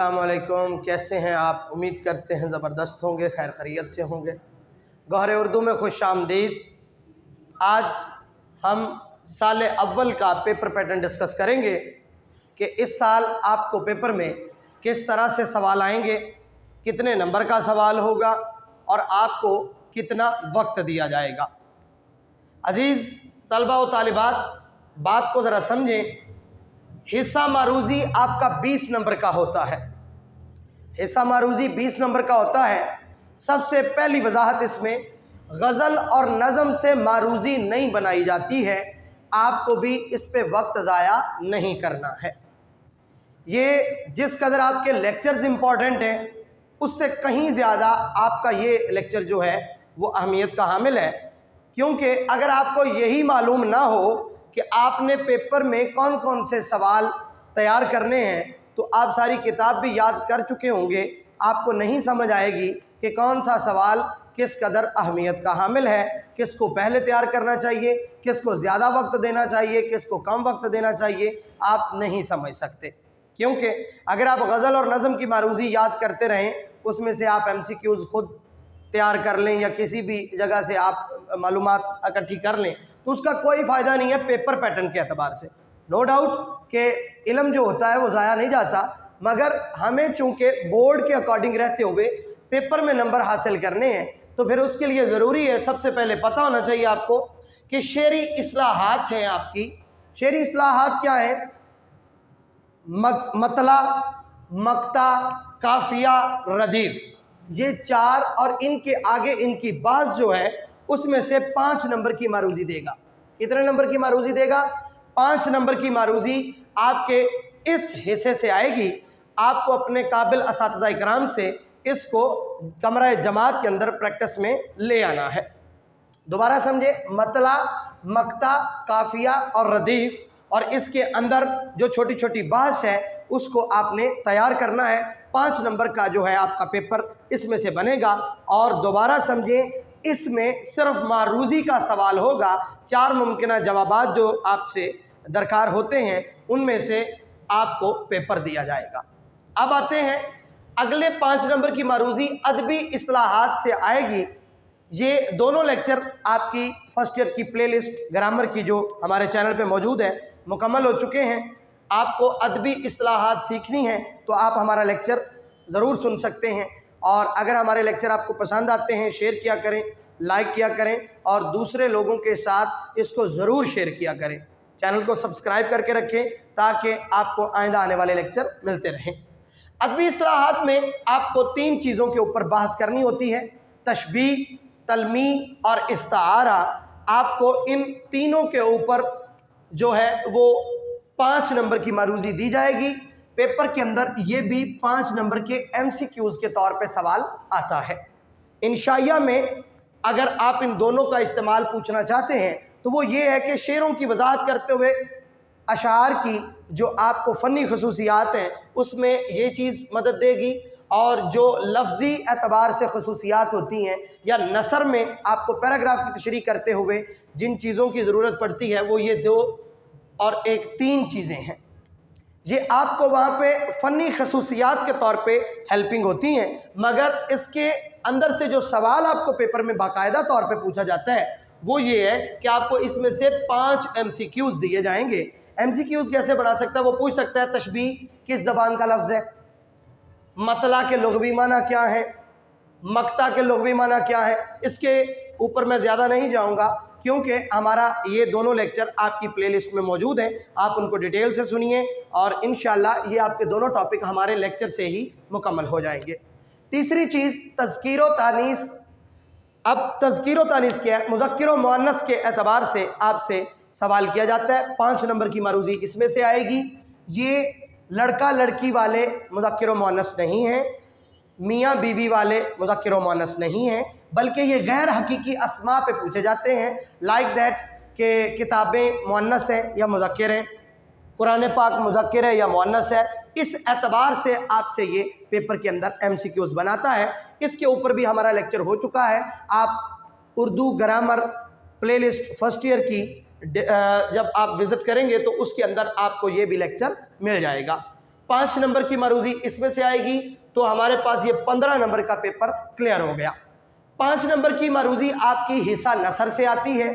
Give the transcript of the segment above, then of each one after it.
السلام علیکم، کیسے ہیں آپ؟ امید کرتے ہیں زبردست ہوں گے، خیر خیریت سے ہوں گے۔ گوہر اردو میں خوش آمدید۔ آج ہم سال اول کا پیپر پیٹرن ڈسکس کریں گے کہ اس سال آپ کو پیپر میں کس طرح سے سوال آئیں گے، کتنے نمبر کا سوال ہوگا اور آپ کو کتنا وقت دیا جائے گا۔ عزیز طلبہ و طالبات، بات کو ذرا سمجھیں۔ حصہ معروضی آپ کا 20 نمبر کا ہوتا ہے۔ حصہ معروضی 20 نمبر کا ہوتا ہے۔ سب سے پہلی وضاحت اس میں، غزل اور نظم سے معروضی نہیں بنائی جاتی ہے۔ آپ کو بھی اس پہ وقت ضائع نہیں کرنا ہے۔ یہ جس قدر آپ کے لیکچرز امپورٹنٹ ہیں، اس سے کہیں زیادہ آپ کا یہ لیکچر جو ہے وہ اہمیت کا حامل ہے، کیونکہ اگر آپ کو یہی معلوم نہ ہو کہ آپ نے پیپر میں کون کون سے سوال تیار کرنے ہیں تو آپ ساری کتاب بھی یاد کر چکے ہوں گے، آپ کو نہیں سمجھ آئے گی کہ کون سا سوال کس قدر اہمیت کا حامل ہے، کس کو پہلے تیار کرنا چاہیے، کس کو زیادہ وقت دینا چاہیے، کس کو کم وقت دینا چاہیے، آپ نہیں سمجھ سکتے۔ کیونکہ اگر آپ غزل اور نظم کی معروضی یاد کرتے رہیں، اس میں سے آپ ایم سی کیوز خود تیار کر لیں یا کسی بھی جگہ سے آپ معلومات اکٹھی کر لیں تو اس کا کوئی فائدہ نہیں ہے پیپر پیٹرن کے اعتبار سے۔ نو ڈاؤٹ کہ علم جو ہوتا ہے وہ ضائع نہیں جاتا، مگر ہمیں چونکہ بورڈ کے اکارڈنگ رہتے ہوئے پیپر میں نمبر حاصل کرنے ہیں، تو پھر اس کے لیے ضروری ہے سب سے پہلے پتہ ہونا چاہیے آپ کو کہ شعری اصلاحات ہیں آپ کی۔ شعری اصلاحات کیا ہیں؟ مطلع، مقطع، قافیہ، ردیف، یہ چار، اور ان کے آگے ان کی باز جو ہے اس میں سے 5 نمبر کی معروضی دے گا۔ کتنے نمبر کی معروضی دے گا؟ 5 نمبر کی معروضی آپ کے اس حصے سے آئے گی۔ آپ کو اپنے قابل اساتذہ اکرام سے اس کو کمرہ جماعت کے اندر پریکٹس میں لے آنا ہے۔ دوبارہ سمجھے، مطلع، مقطع، قافیہ اور ردیف، اور اس کے اندر جو چھوٹی چھوٹی بحث ہے اس کو آپ نے تیار کرنا ہے۔ 5 نمبر کا جو ہے آپ کا پیپر اس میں سے بنے گا، اور دوبارہ سمجھیں اس میں صرف معروضی کا سوال ہوگا۔ 4 ممکنہ جوابات جو آپ سے درکار ہوتے ہیں ان میں سے آپ کو پیپر دیا جائے گا۔ اب آتے ہیں اگلے 5 نمبر کی معروضی ادبی اصلاحات سے آئے گی۔ یہ دونوں لیکچر آپ کی فرسٹ ایئر کی پلے لسٹ گرامر کی جو ہمارے چینل پہ موجود ہے مکمل ہو چکے ہیں۔ آپ کو ادبی اصلاحات سیکھنی ہے تو آپ ہمارا لیکچر ضرور سن سکتے ہیں، اور اگر ہمارے لیکچر آپ کو پسند آتے ہیں شیئر کیا کریں، لائک کیا کریں، اور دوسرے لوگوں کے ساتھ اس کو ضرور شیئر کیا کریں۔ چینل کو سبسکرائب کر کے رکھیں تاکہ آپ کو آئندہ آنے والے لیکچر ملتے رہیں۔ ادبی اصلاحات میں آپ کو 3 چیزوں کے اوپر بحث کرنی ہوتی ہے: تشبیہ، تلمیح اور استعارہ۔ آپ کو ان تینوں کے اوپر جو ہے وہ 5 نمبر کی معروضی دی جائے گی۔ پیپر کے اندر یہ بھی 5 نمبر کے ایم سی کیوز کے طور پہ سوال آتا ہے۔ انشائیہ میں اگر آپ ان دونوں کا استعمال پوچھنا چاہتے ہیں تو وہ یہ ہے کہ شعروں کی وضاحت کرتے ہوئے اشعار کی جو آپ کو فنی خصوصیات ہیں اس میں یہ چیز مدد دے گی، اور جو لفظی اعتبار سے خصوصیات ہوتی ہیں یا نثر میں آپ کو پیراگراف کی تشریح کرتے ہوئے جن چیزوں کی ضرورت پڑتی ہے وہ یہ 2 اور 3 چیزیں ہیں۔ یہ آپ کو وہاں پہ فنی خصوصیات کے طور پہ ہیلپنگ ہوتی ہیں، مگر اس کے اندر سے جو سوال آپ کو پیپر میں باقاعدہ طور پہ پوچھا جاتا ہے وہ یہ ہے کہ آپ کو اس میں سے 5 ایم سی کیوز دیے جائیں گے۔ ایم سی کیوز کیسے بنا سکتا ہے؟ وہ پوچھ سکتا ہے تشبیہ کس زبان کا لفظ ہے، مطلع کے لغوی معنی کیا ہے، مقطع کے لغوی معنی کیا ہے۔ اس کے اوپر میں زیادہ نہیں جاؤں گا کیونکہ ہمارا یہ دونوں لیکچر آپ کی پلے لسٹ میں موجود ہیں، آپ ان کو ڈیٹیل سے سنیے، اور انشاءاللہ یہ آپ کے دونوں ٹاپک ہمارے لیکچر سے ہی مکمل ہو جائیں گے۔ تیسری چیز تذکیر و تانیث۔ اب تذکیر و تانیث کیا ہے؟ مذکر و مؤنث کے اعتبار سے آپ سے سوال کیا جاتا ہے۔ 5 نمبر کی معروضی اس میں سے آئے گی۔ یہ لڑکا لڑکی والے مذکر و مؤنث نہیں ہیں، میاں بیوی والے مذکر و مؤنث نہیں ہیں، بلکہ یہ غیر حقیقی اسماء پہ پوچھے جاتے ہیں، لائک دیٹ کہ کتابیں مؤنث ہیں یا مذکر ہیں، قرآن پاک مذکر ہے یا مؤنث ہے۔ اس اعتبار سے آپ سے یہ پیپر کے اندر ایم سی کیوز بناتا ہے۔ اس کے اوپر بھی ہمارا لیکچر ہو چکا ہے۔ آپ اردو گرامر پلے لسٹ فرسٹ ایئر کی جب آپ وزٹ کریں گے تو اس کے اندر آپ کو یہ بھی لیکچر مل جائے گا۔ 5 नंबर की मारूजी इसमें से आएगी, तो हमारे पास ये 15 नंबर का पेपर क्लियर हो गया। 5 नंबर की मारूजी आपकी हिस्सा नसर से आती है।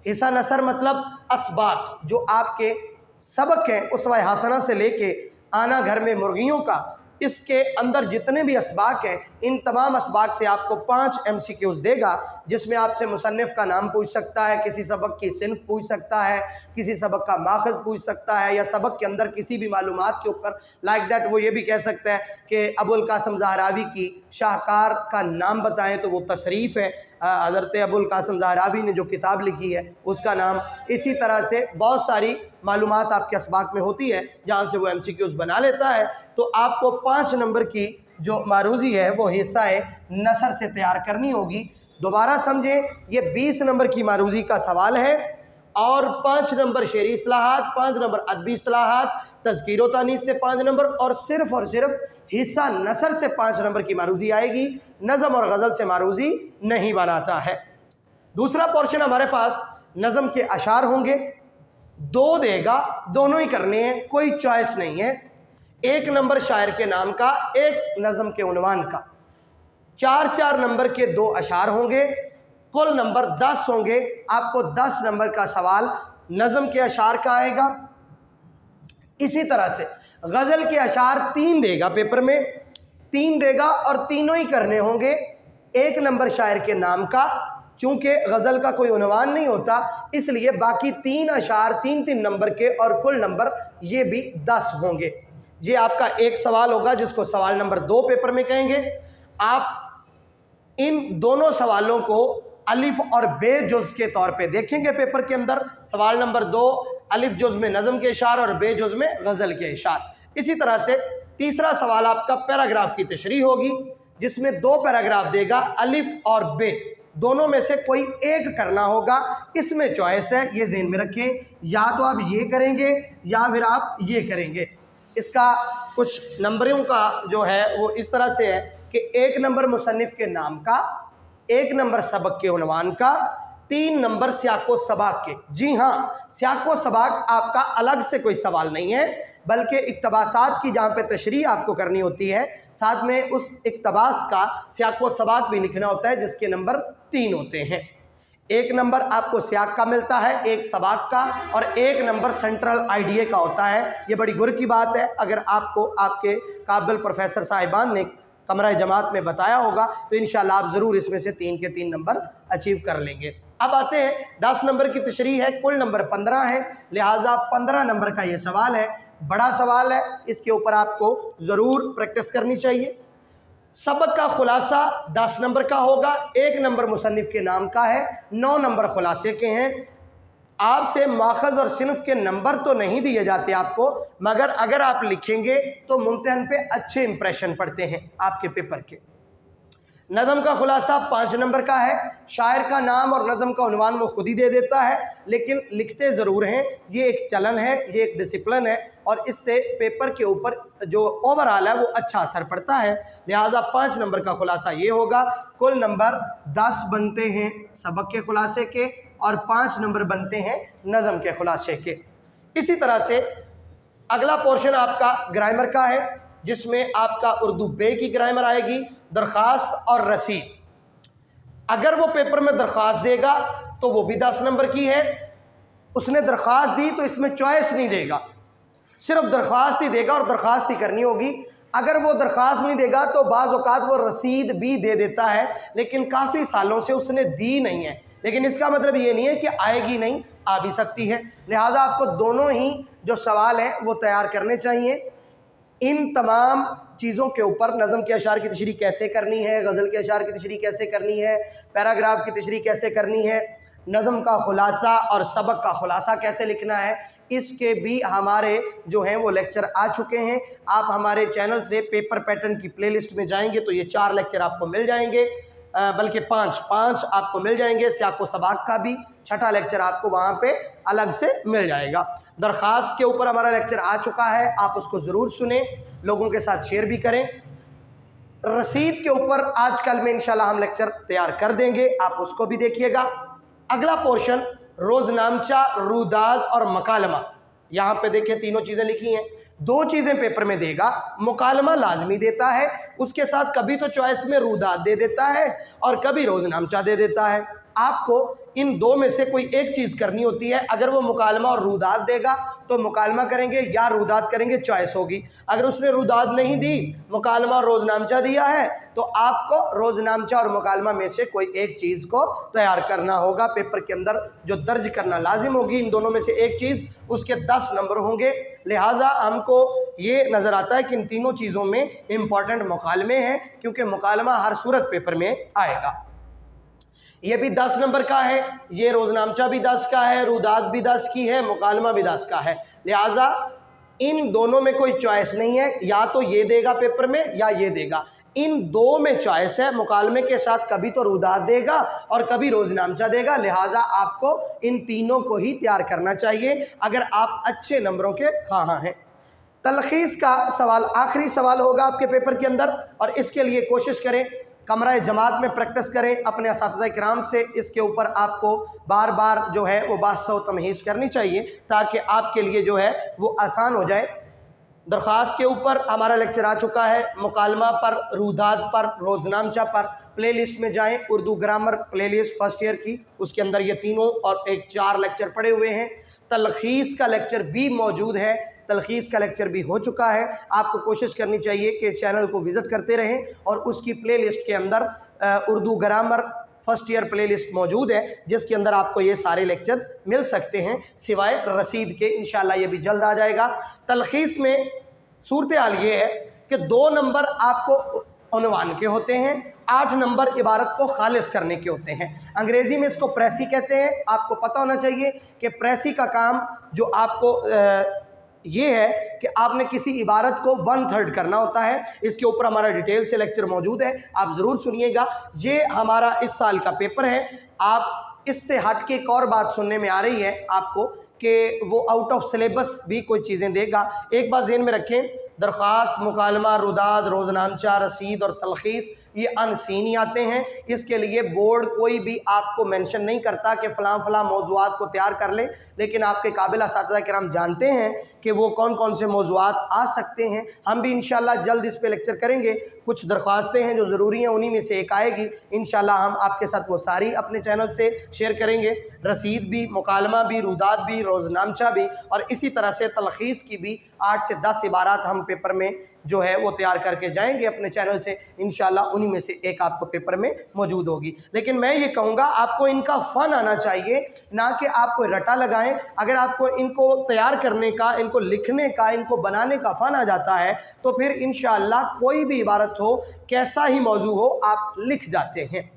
हिस्सा नसर मतलब असबाक, जो आपके सबक हैं उसवा हासना से लेके आना घर में मुर्गियों का, इसके अंदर जितने भी असबाक हैं इन तमाम असबाक से आपको 5 MCQs देगा, जिसमें आपसे मुसन्निफ़ का नाम पूछ सकता है, किसी सबक की सिन्फ पूछ सकता है, किसी सबक का माखज़ पूछ सकता है, या सबक के अंदर किसी भी मालूमात के ऊपर लाइक दैट वो ये भी कह सकता है कि अबुल कासिम ज़हरावी की शाहकार का नाम बताएं, तो वो तशरीफ़ है हज़रत अबुल कासिम ज़हरावी ने जो किताब लिखी है उसका नाम। इसी तरह से बहुत सारी मालूमात आपके असबाक में होती है जहाँ से वो MCQs बना लेता है। तो आपको 5 नंबर की जो मारूजी है वो हिस्सा नसर से तैयार करनी होगी। दोबारा समझें, ये 20 नंबर की मारूजी का सवाल है और 5 नंबर शेरी इस्लाहात, 5 नंबर अदबी इस्लाहात, तज़कीर व तानीस से 5 नंबर और सिर्फ हिस्सा नसर से 5 नंबर की मारूजी आएगी। नज़म और गज़ल से मारूजी नहीं बनाता है। दूसरा पोर्शन हमारे पास नज़म के अशार होंगे, 2 देगा, दोनों ही करने हैं, कोई चॉइस नहीं है। 1 नंबर शायर के नाम का, 1 नज़म के उन्वान का, 4-4 नंबर के 2 अशार होंगे, कुल नंबर 10 होंगे। आपको 10 नंबर का सवाल नज़म के अशार का आएगा। इसी तरह से गज़ल के अशार 3 देगा, पेपर में 3 देगा और तीनों ही करने होंगे 1 नंबर शायर के नाम का। चूँकि गज़ल का कोई उन्वान नहीं होता इसलिए बाकी 3 अशार 3-3 नंबर के और कुल नंबर ये भी 10 होंगे। ये आपका एक सवाल होगा जिसको सवाल नंबर 2 पेपर में कहेंगे। आप इन दोनों सवालों को अलिफ और बे जुज़ के तौर पे देखेंगे पेपर के अंदर। सवाल नंबर 2 अलिफ जुज़ में नज़म के इशार और बे जुज़ में गज़ल के इशार। इसी तरह से तीसरा सवाल आपका पैराग्राफ की तशरीह होगी, जिसमें 2 पैराग्राफ देगा, अलिफ और बे दोनों में से कोई एक करना होगा। इसमें चॉइस है, ये ज़हन में रखें, या तो आप ये करेंगे या फिर आप ये करेंगे। इसका कुछ नंबरों का जो है वो इस तरह से है कि 1 नंबर मुसन्निफ़ के नाम का, 1 नंबर सबक के उन्वान का, 3 नंबर सियाक़ो सबाक के। जी हाँ, सियाक़ो सबाक आपका अलग से कोई सवाल नहीं है, बल्कि इक़्तिबासात की जहाँ पे तशरीह आपको करनी होती है, साथ में उस इक़्तिबास का सियाक़ो सबाक भी लिखना होता है, जिसके नंबर 3 होते हैं। 1 नंबर आपको सियाक का मिलता है, 1 सबाक का, और 1 नंबर सेंट्रल आइडिया का होता है। ये बड़ी गुर की बात है, अगर आपको आपके काबिल प्रोफेसर साहिबान ने कमरा जमात में बताया होगा तो इंशाल्लाह आप ज़रूर इसमें से 3 के 3 नंबर अचीव कर लेंगे। अब आते हैं 10 नंबर की तशरीह है, कुल नंबर 15 है, लिहाजा 15 नंबर का ये सवाल है, बड़ा सवाल है, इसके ऊपर आपको ज़रूर प्रैक्टिस करनी चाहिए। सबक का खुलासा 10 नंबर का होगा, 1 नंबर मुसन्निफ़ के नाम का है, 9 नंबर खुलासे के हैं। आपसे माखज़ और सिन्फ के नंबर तो नहीं दिए जाते आपको, मगर अगर आप लिखेंगे तो मुम्तहन पे अच्छे इंप्रेशन पड़ते हैं आपके पेपर के। नज़म का खुलासा 5 नंबर का है, शायर का नाम और नज़म का उन्वान वो खुद ही दे देता है, लेकिन लिखते ज़रूर हैं। ये एक चलन है, ये एक डिसिप्लिन है, और इससे पेपर के ऊपर जो ओवरऑल है वो अच्छा असर पड़ता है। लिहाजा 5 नंबर का खुलासा ये होगा। कुल नंबर 10 बनते हैं सबक के खुलासे के और 5 नंबर बनते हैं नज़म के खुलासे के। इसी तरह से अगला पोर्शन आपका ग्रामर का है, जिसमें आपका उर्दू बे की ग्रामर आएगी, दरख्वास्त और रसीद। अगर वो पेपर में दरख्वास्त देगा तो वो भी 10 नंबर की है। उसने दरख्वास्त दी तो इसमें चॉइस नहीं देगा, सिर्फ दरख्वास्त ही देगा और दरख्वास्त ही करनी होगी। अगर वो दरख्वास्त नहीं देगा तो बाज़ औक़ात वो रसीद भी दे देता है, लेकिन काफ़ी सालों से उसने दी नहीं है, लेकिन इसका मतलब ये नहीं है कि आएगी नहीं, आ भी सकती है। लिहाजा आपको दोनों ही जो सवाल हैं वो तैयार करने चाहिए। इन तमाम चीज़ों के ऊपर नज़म के अशार की तशरीह कैसे करनी है, गज़ल के अशार की तशरीह कैसे करनी है, पैराग्राफ की तशरीह कैसे करनी है, नज़म का खुलासा और सबक का खुलासा कैसे लिखना है, इसके भी हमारे जो हैं वो लेक्चर आ चुके हैं। आप हमारे चैनल से पेपर पैटर्न की प्लेलिस्ट में जाएंगे तो ये 4 लेक्चर आपको मिल जाएंगे, बल्कि 5 आपको मिल जाएंगे। सियाक़ो सबाक का भी 6ठा लेक्चर आपको वहाँ पे अलग से मिल जाएगा। दरख्वास्त के ऊपर हमारा लेक्चर आ चुका है, आप उसको ज़रूर सुने, लोगों के साथ शेयर भी करें। रसीद के ऊपर आज कल में इंशाल्लाह हम लेक्चर तैयार कर देंगे, आप उसको भी देखिएगा। अगला पोर्शन रोज़नामचा, रूदाद और मकालमा। यहाँ पे देखें तीनों चीज़ें लिखी हैं। 2 चीज़ें पेपर में देगा, मुकालमा लाजमी देता है, उसके साथ कभी तो चॉइस में रुदात दे देता है और कभी रोज़नामचा दे देता है। आपको इन 2 में से कोई एक चीज़ करनी होती है। अगर वो मुकालमा और रुदात देगा तो मुकालमा करेंगे या रुदात करेंगे, चॉइस होगी। अगर उसने रुदात नहीं दी, मुकालमा और रोज़नामचा दिया है, तो आपको रोज़नामचा और मुकालमा में से कोई एक चीज़ को तैयार करना होगा। पेपर के अंदर जो दर्ज करना लाजिम होगी इन दोनों में से एक चीज़, उसके 10 नंबर होंगे। लिहाजा हमको ये नज़र आता है कि इन तीनों चीज़ों में इम्पॉर्टेंट मुकालमे हैं, क्योंकि मुकालमा हर सूरत पेपर में आएगा। ये भी 10 नंबर का है, ये रोज़नामचा भी 10 का है, रुदात भी 10 की है, मुकालमा भी 10 का है। लिहाजा इन दोनों में कोई चॉइस नहीं है, या तो ये देगा पेपर में या ये देगा। इन 2 में चॉइस है, मुकालमे के साथ कभी तो रुदात देगा और कभी रोज़नामचा देगा। लिहाजा आपको इन तीनों को ही तैयार करना चाहिए अगर आप अच्छे नंबरों के ख़्वाहां हैं। तलखीस का सवाल आखिरी सवाल होगा आपके पेपर के अंदर, और इसके लिए कोशिश करें कमरा जमात में प्रैक्टिस करें, अपने असातिज़ा किराम से इसके ऊपर आपको बार बार जो है वो बात व तमहीज़ करनी चाहिए, ताकि आपके लिए जो है वो आसान हो जाए। दरख्वास्त के ऊपर हमारा लेक्चर आ चुका है, मुकालमा पर, रुदात पर, रोज़नामचा पर। प्ले लिस्ट में जाएँ, Urdu grammar play list first year की, उसके अंदर ये तीनों और एक 4 लेक्चर पड़े हुए हैं। तलखीस का लेक्चर भी मौजूद है, तलखीस का लेक्चर भी हो चुका है। आपको कोशिश करनी चाहिए कि चैनल को विज़िट करते रहें, और उसकी प्ले लिस्ट के अंदर Urdu grammar first year play list मौजूद है, जिसके अंदर आपको ये सारे लेक्चर्स मिल सकते हैं सिवाय रसीद के। इंशाल्लाह ये भी जल्द आ जाएगा। तलखीस में सूरत हाल ये है कि 2 नंबर आपको उन्वान के होते हैं, 8 नंबर इबारत को खालिस करने के होते हैं। अंग्रेज़ी में इसको प्रेसी कहते हैं। आपको पता होना चाहिए कि प्रेसी का काम जो आपको ये है कि आपने किसी इबारत को 1/3 करना होता है। इसके ऊपर हमारा डिटेल से लेक्चर मौजूद है, आप ज़रूर सुनिएगा। ये हमारा इस साल का पेपर है। आप इससे हट के एक और बात सुनने में आ रही है आपको कि वो आउट ऑफ सिलेबस भी कोई चीज़ें देगा। एक बात ज़हन में रखें, दरख्वास्त, मुकालमा, रुदात, रोज़नामचा, रसीद और तलखीस ये अनसीन ही आते हैं। इसके लिए बोर्ड कोई भी आपको मेंशन नहीं करता कि फ़लाँ मौज़ूआत को तैयार कर लें, लेकिन आपके काबिल असातिज़ा किराम जानते हैं कि वो कौन कौन से मौज़ूआत आ सकते हैं। हम भी इंशाल्लाह जल्द इस पे लेक्चर करेंगे। कुछ दरख्वास्तें हैं जो ज़रूरी हैं, उन्हीं में से एक आएगी। इंशाल्लाह हम आपके साथ वो सारी अपने चैनल से शेयर करेंगे। रसीद भी, मुकालमा भी, रुदात भी, रोज़नामचा भी, और इसी तरह से तलखीस की भी 8 से 10 इबारात हम पेपर में जो है वो तैयार करके जाएंगे अपने चैनल से। इंशाल्लाह उन्हीं में से एक आपको पेपर में मौजूद होगी। लेकिन मैं ये कहूँगा आपको इनका फ़न आना चाहिए, ना कि आप कोई रटा लगाएं। अगर आपको इनको तैयार करने का, इनको लिखने का, इनको बनाने का फ़न आ जाता है तो फिर इंशाल्लाह कोई भी इबारत हो, कैसा ही मौजू हो, आप लिख जाते हैं।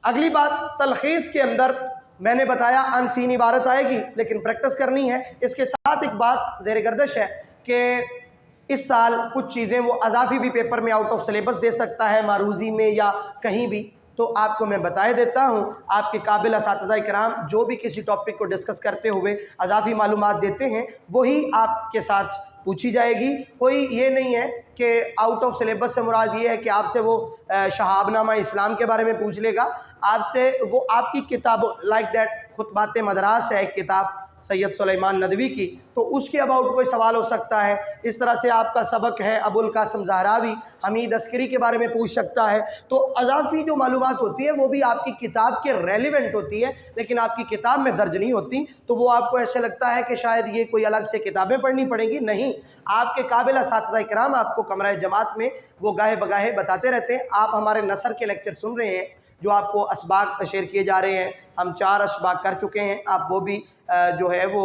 अगली बात, तलखीस के अंदर मैंने बताया अनसीन इबारत आएगी, लेकिन प्रैक्टिस करनी है। इसके साथ एक बात ज़ेर गर्दश है कि इस साल कुछ चीज़ें वो अज़ाफ़ी भी पेपर में आउट ऑफ सिलेबस दे सकता है, मारूज़ी में या कहीं भी। तो आपको मैं बताए देता हूँ, आपके काबिल असातिज़ा किराम जो भी किसी टॉपिक को डिस्कस करते हुए अज़ाफ़ी मालूमात देते हैं, वही आपके साथ पूछी जाएगी। कोई ये नहीं है कि आउट ऑफ सिलेबस से मुराद ये है कि आपसे वो शहाबनामा इस्लाम के बारे में पूछ लेगा। आपसे वो आपकी किताबों लाइक दैट खुतबात मदरास है एक किताब सैयद सुलेमान नदवी की, तो उसके अबाउट कोई सवाल हो सकता है। इस तरह से आपका सबक है अबुल कासिम ज़हरावी, हमीद अस्करी के बारे में पूछ सकता है। तो अज़ाफ़ी जो मालूमात होती है वो भी आपकी किताब के रेलिवेंट होती है, लेकिन आपकी किताब में दर्ज नहीं होती। तो वो आपको ऐसे लगता है कि शायद ये कोई अलग से किताबें पढ़नी पड़ेंगी। नहीं, आपके काबिल असातिज़ा किराम आपको कमरा जमात में वो गाहे बगाहे बताते रहते हैं। आप हमारे नसर के लेक्चर सुन रहे हैं जो आपको असबाक शेयर किए जा रहे हैं। हम 4 असबाक कर चुके हैं, आप वो भी जो है वो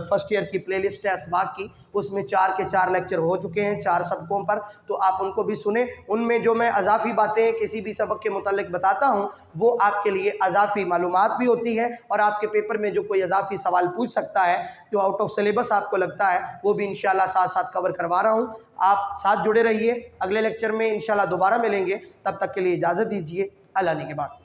फर्स्ट ईयर की प्लेलिस्ट है असबाक की, उसमें 4 के 4 लेक्चर हो चुके हैं 4 सबकों पर, तो आप उनको भी सुने। उनमें जो मैं अज़ाफ़ी बातें किसी भी सबक के मुतालिक बताता हूँ वो आपके लिए अज़ाफ़ी मालूमात भी होती है, और आपके पेपर में जो कोई अज़ाफ़ी सवाल पूछ सकता है जो आउट ऑफ सिलेबस आपको लगता है वो भी इंशाल्लाह साथ साथ कवर करवा रहा हूँ। आप साथ जुड़े रहिए। अगले लेक्चर में इंशाल्लाह दोबारा मिलेंगे, तब तक के लिए इजाज़त दीजिए। अल्लाह ने के बाद।